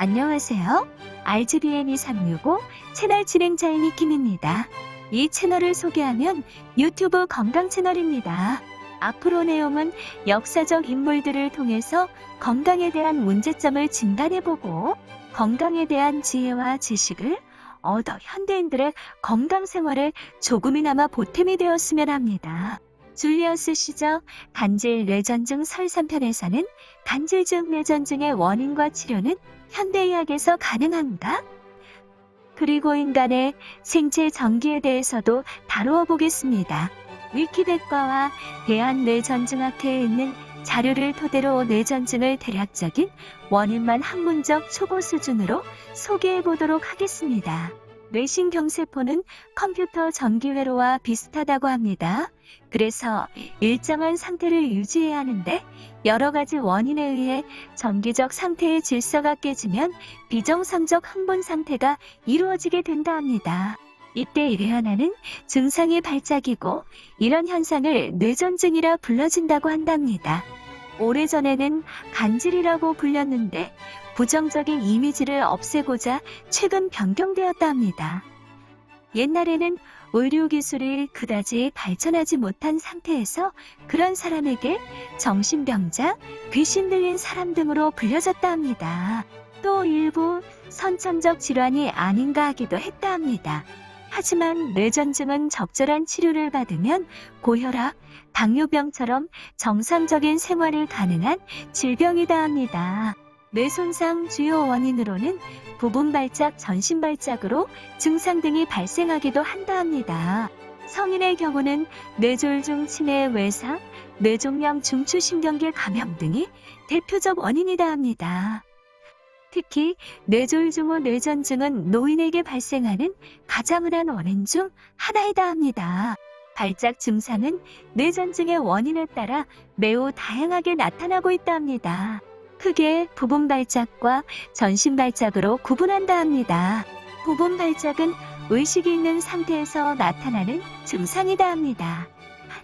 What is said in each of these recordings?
안녕하세요. RGBN2365 채널 진행자인 이킴입니다. 이 채널을 소개하면 유튜브 건강 채널입니다. 앞으로 내용은 역사적 인물들을 통해서 건강에 대한 문제점을 진단해보고 건강에 대한 지혜와 지식을 얻어 현대인들의 건강 생활에 조금이나마 보탬이 되었으면 합니다. 줄리어스 시저 간질 뇌전증 설산편에서는 간질증 뇌전증의 원인과 치료는 현대의학에서 가능한가? 그리고 인간의 생체 전기에 대해서도 다루어 보겠습니다. 위키백과와 대한뇌전증학회에 있는 자료를 토대로 뇌전증을 대략적인 원인만 학문적 초보 수준으로 소개해 보도록 하겠습니다. 뇌신경세포는 컴퓨터 전기회로와 비슷하다고 합니다. 그래서 일정한 상태를 유지해야 하는데 여러 가지 원인에 의해 전기적 상태의 질서가 깨지면 비정상적 흥분 상태가 이루어지게 된다 합니다. 이때 일어나는 증상이 발작이고 이런 현상을 뇌전증이라 불러진다고 한답니다. 오래전에는 간질이라고 불렸는데 부정적인 이미지를 없애고자 최근 변경되었다 합니다. 옛날에는 의료기술이 그다지 발전하지 못한 상태에서 그런 사람에게 정신병자, 귀신 들린 사람 등으로 불려졌다 합니다. 또 일부 선천적 질환이 아닌가 하기도 했다 합니다. 하지만 뇌전증은 적절한 치료를 받으면 고혈압, 당뇨병처럼 정상적인 생활이 가능한 질병이다 합니다. 뇌손상 주요 원인으로는 부분 발작, 전신 발작으로 증상 등이 발생하기도 한다 합니다. 성인의 경우는 뇌졸중, 치매, 외상, 뇌종양, 중추신경계 감염 등이 대표적 원인이다 합니다. 특히 뇌졸중 후 뇌전증은 노인에게 발생하는 가장 흔한 원인 중 하나이다 합니다. 발작 증상은 뇌전증의 원인에 따라 매우 다양하게 나타나고 있다 합니다. 크게 부분 발작과 전신 발작으로 구분한다 합니다. 부분 발작은 의식이 있는 상태에서 나타나는 증상이다 합니다.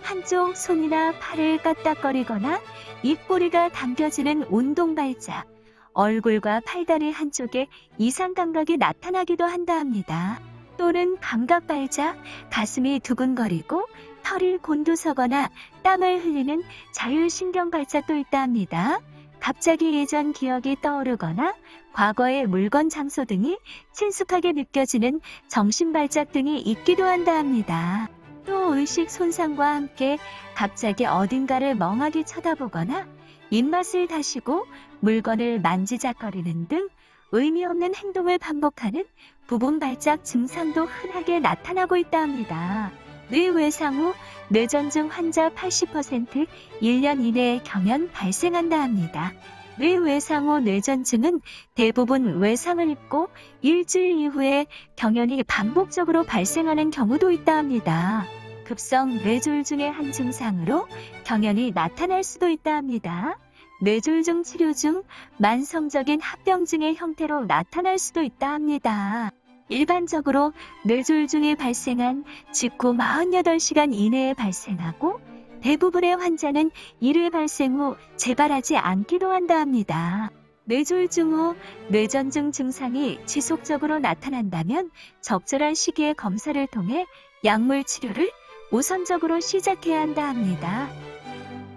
한쪽 손이나 팔을 까딱거리거나 입꼬리가 당겨지는 운동 발작, 얼굴과 팔다리 한쪽에 이상 감각이 나타나기도 한다 합니다. 또는 감각 발작, 가슴이 두근거리고 털이 곤두서거나 땀을 흘리는 자율신경 발작도 있다 합니다. 갑자기 예전 기억이 떠오르거나 과거의 물건, 장소 등이 친숙하게 느껴지는 정신발작 등이 있기도 한다 합니다. 또 의식 손상과 함께 갑자기 어딘가를 멍하게 쳐다보거나 입맛을 다시고 물건을 만지작거리는 등 의미 없는 행동을 반복하는 부분 발작 증상도 흔하게 나타나고 있다 합니다. 뇌외상 후 뇌전증 환자 80% 1년 이내에 경연 발생한다 합니다. 뇌외상 후 뇌전증은 대부분 외상을 입고 일주일 이후에 경연이 반복적으로 발생하는 경우도 있다 합니다. 급성 뇌졸중의 한 증상으로 경연이 나타날 수도 있다 합니다. 뇌졸중 치료 중 만성적인 합병증의 형태로 나타날 수도 있다 합니다. 일반적으로 뇌졸중이 발생한 직후 48시간 이내에 발생하고 대부분의 환자는 1회 발생 후 재발하지 않기도 한다 합니다. 뇌졸중 후 뇌전증 증상이 지속적으로 나타난다면 적절한 시기에 검사를 통해 약물 치료를 우선적으로 시작해야 한다 합니다.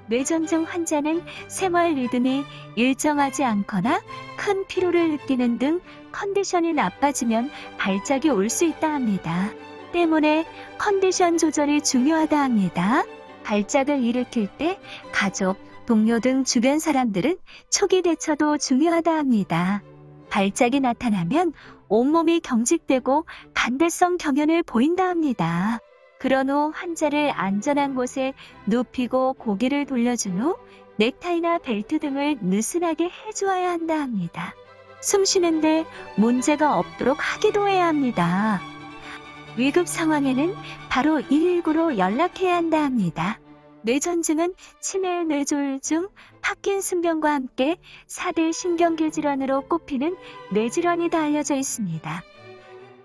뇌전증 환자는 생활 리듬이 일정하지 않거나 큰 피로를 느끼는 등 컨디션이 나빠지면 발작이 올 수 있다 합니다. 때문에 컨디션 조절이 중요하다 합니다. 발작을 일으킬 때 가족, 동료 등 주변 사람들은 초기 대처도 중요하다 합니다. 발작이 나타나면 온몸이 경직되고 간대성 경연을 보인다 합니다. 그런 후 환자를 안전한 곳에 눕히고 고개를 돌려준 후 넥타이나 벨트 등을 느슨하게 해주어야 한다 합니다. 숨 쉬는데 문제가 없도록 하기도 해야 합니다. 위급 상황에는 바로 119로 연락해야 한다 합니다. 뇌전증은 치매, 뇌졸중, 파킨슨병과 함께 4대 신경계 질환으로 꼽히는 뇌질환이 다 알려져 있습니다.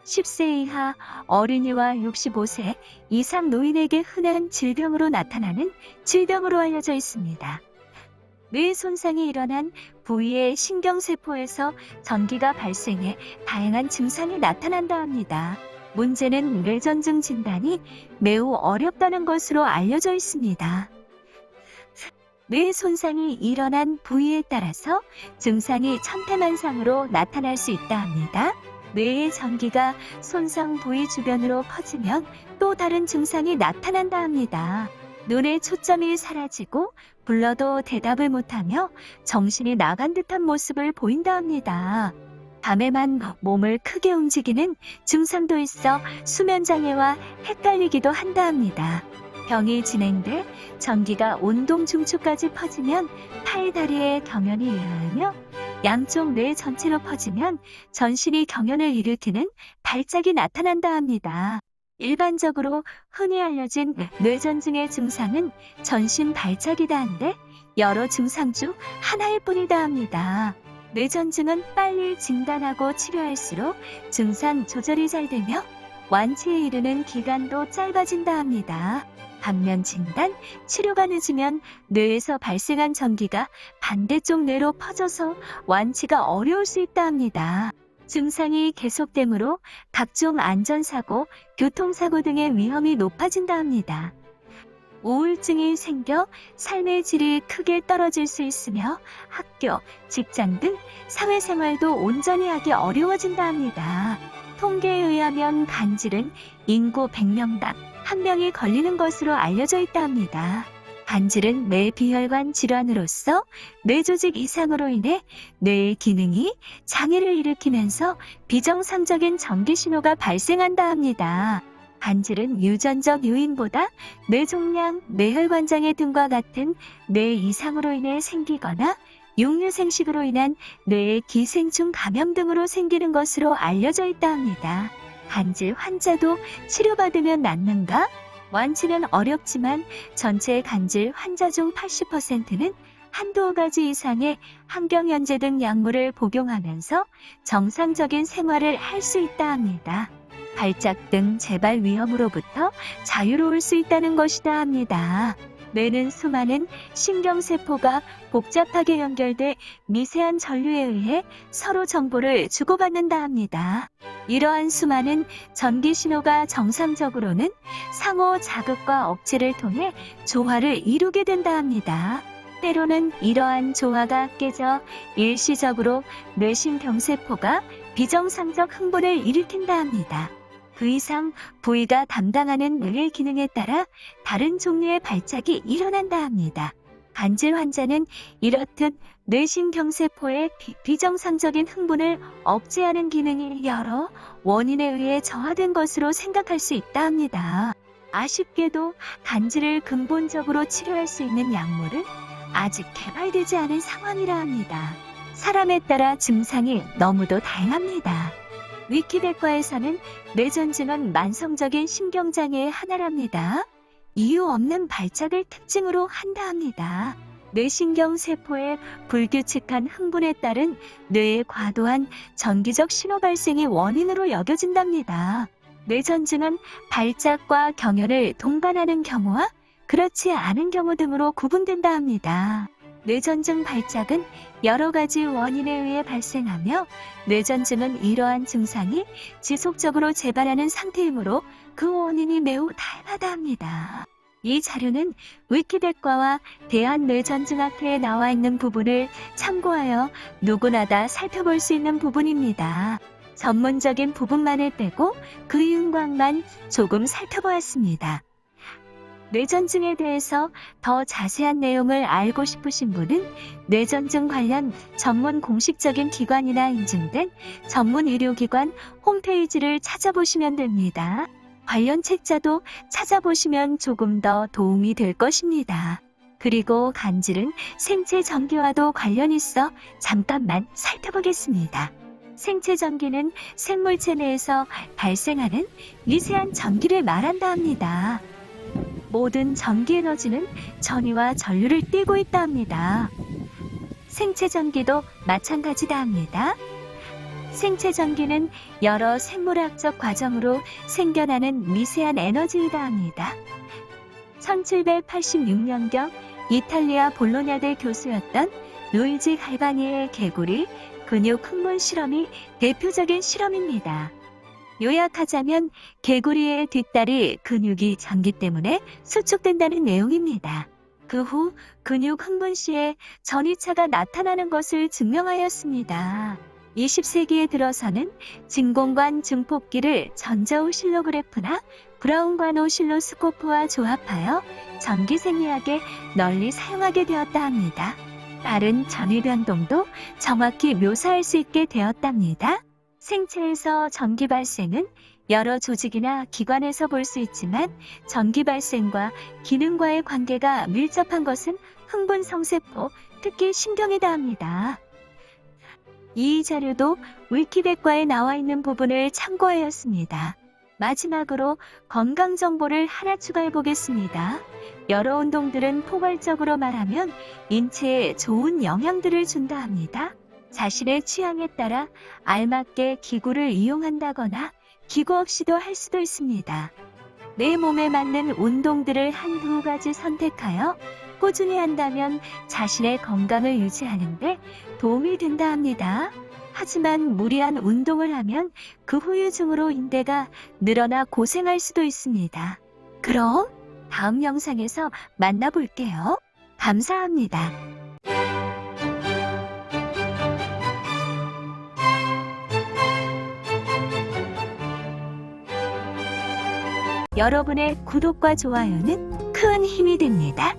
10세 이하 어린이와 65세 이상 노인에게 흔한 질병으로 나타나는 질병으로 알려져 있습니다. 뇌 손상이 일어난 부위의 신경세포에서 전기가 발생해 다양한 증상이 나타난다 합니다. 문제는 뇌전증 진단이 매우 어렵다는 것으로 알려져 있습니다. 뇌 손상이 일어난 부위에 따라서 증상이 천태만상으로 나타날 수 있다 합니다. 뇌의 전기가 손상 부위 주변으로 퍼지면 또 다른 증상이 나타난다 합니다. 눈의 초점이 사라지고 불러도 대답을 못하며 정신이 나간 듯한 모습을 보인다 합니다. 밤에만 몸을 크게 움직이는 증상도 있어 수면장애와 헷갈리기도 한다 합니다. 병이 진행돼 전기가 온동 중추까지 퍼지면 팔, 다리에 경련이 일어나며 양쪽 뇌 전체로 퍼지면 전신이 경련을 일으키는 발작이 나타난다 합니다. 일반적으로 흔히 알려진 뇌전증의 증상은 전신 발작이다 한데 여러 증상 중 하나일 뿐이다 합니다. 뇌전증은 빨리 진단하고 치료할수록 증상 조절이 잘 되며 완치에 이르는 기간도 짧아진다 합니다. 반면 진단, 치료가 늦으면 뇌에서 발생한 전기가 반대쪽 뇌로 퍼져서 완치가 어려울 수 있다 합니다. 증상이 계속되므로 각종 안전사고, 교통사고 등의 위험이 높아진다 합니다. 우울증이 생겨 삶의 질이 크게 떨어질 수 있으며 학교, 직장 등 사회생활도 온전히 하기 어려워진다 합니다. 통계에 의하면 간질은 인구 100명당 1명이 걸리는 것으로 알려져 있다 합니다. 간질은 뇌 비혈관 질환으로서 뇌조직 이상으로 인해 뇌의 기능이 장애를 일으키면서 비정상적인 전기 신호가 발생한다 합니다. 간질은 유전적 요인보다 뇌종양, 뇌혈관장애 등과 같은 뇌 이상으로 인해 생기거나 육류생식으로 인한 뇌의 기생충 감염 등으로 생기는 것으로 알려져 있다 합니다. 간질 환자도 치료받으면 낫는가? 완치는 어렵지만 전체 간질 환자 중 80%는 한두 가지 이상의 항경연제 등 약물을 복용하면서 정상적인 생활을 할 수 있다 합니다. 발작 등 재발 위험으로부터 자유로울 수 있다는 것이다 합니다. 뇌는 수많은 신경세포가 복잡하게 연결돼 미세한 전류에 의해 서로 정보를 주고받는다 합니다. 이러한 수많은 전기 신호가 정상적으로는 상호 자극과 억제를 통해 조화를 이루게 된다 합니다. 때로는 이러한 조화가 깨져 일시적으로 뇌신경세포가 비정상적 흥분을 일으킨다 합니다. 그 이상 부위가 담당하는 뇌의 기능에 따라 다른 종류의 발작이 일어난다 합니다. 간질 환자는 이렇듯 뇌신경세포의 비정상적인 흥분을 억제하는 기능이 여러 원인에 의해 저하된 것으로 생각할 수 있다 합니다. 아쉽게도 간질을 근본적으로 치료할 수 있는 약물은 아직 개발되지 않은 상황이라 합니다. 사람에 따라 증상이 너무도 다양합니다. 위키백과에서는 뇌전증은 만성적인 신경장애의 하나랍니다. 이유 없는 발작을 특징으로 한다 합니다. 뇌신경세포의 불규칙한 흥분에 따른 뇌의 과도한 전기적 신호 발생이 원인으로 여겨진답니다. 뇌전증은 발작과 경련을 동반하는 경우와 그렇지 않은 경우 등으로 구분된다 합니다. 뇌전증 발작은 여러 가지 원인에 의해 발생하며 뇌전증은 이러한 증상이 지속적으로 재발하는 상태이므로 그 원인이 매우 다양하다 합니다. 이 자료는 위키백과와 대한뇌전증학회에 나와 있는 부분을 참고하여 누구나 다 살펴볼 수 있는 부분입니다. 전문적인 부분만을 빼고 그 윤곽만 조금 살펴보았습니다. 뇌전증에 대해서 더 자세한 내용을 알고 싶으신 분은 뇌전증 관련 전문 공식적인 기관이나 인증된 전문 의료기관 홈페이지를 찾아보시면 됩니다. 관련 책자도 찾아보시면 조금 더 도움이 될 것입니다. 그리고 간질은 생체 전기와도 관련 있어 잠깐만 살펴보겠습니다. 생체 전기는 생물체 내에서 발생하는 미세한 전기를 말한다 합니다. 모든 전기 에너지는 전위와 전류를 띠고 있다 합니다. 생체 전기도 마찬가지다 합니다. 생체 전기는 여러 생물학적 과정으로 생겨나는 미세한 에너지이다 합니다. 1786년경 이탈리아 볼로냐대 교수였던 루이지 갈바니의 개구리 근육 흥분 실험이 대표적인 실험입니다. 요약하자면 개구리의 뒷다리 근육이 전기 때문에 수축된다는 내용입니다. 그 후 근육 흥분 시에 전이차가 나타나는 것을 증명하였습니다. 20세기에 들어서는 진공관 증폭기를 전자오실로그래프나 브라운관 오실로스코프와 조합하여 전기 생리학에 널리 사용하게 되었다 합니다. 빠른 전위 변동도 정확히 묘사할 수 있게 되었답니다. 생체에서 전기 발생은 여러 조직이나 기관에서 볼 수 있지만 전기 발생과 기능과의 관계가 밀접한 것은 흥분성세포, 특히 신경이다 합니다. 이 자료도 위키백과에 나와 있는 부분을 참고하였습니다. 마지막으로 건강 정보를 하나 추가해 보겠습니다. 여러 운동들은 포괄적으로 말하면 인체에 좋은 영향들을 준다 합니다. 자신의 취향에 따라 알맞게 기구를 이용한다거나 기구 없이도 할 수도 있습니다. 내 몸에 맞는 운동들을 한두 가지 선택하여 꾸준히 한다면 자신의 건강을 유지하는 데 도움이 된다 합니다. 하지만 무리한 운동을 하면 그 후유증으로 인대가 늘어나 고생할 수도 있습니다. 그럼 다음 영상에서 만나볼게요. 감사합니다. 여러분의 구독과 좋아요는 큰 힘이 됩니다.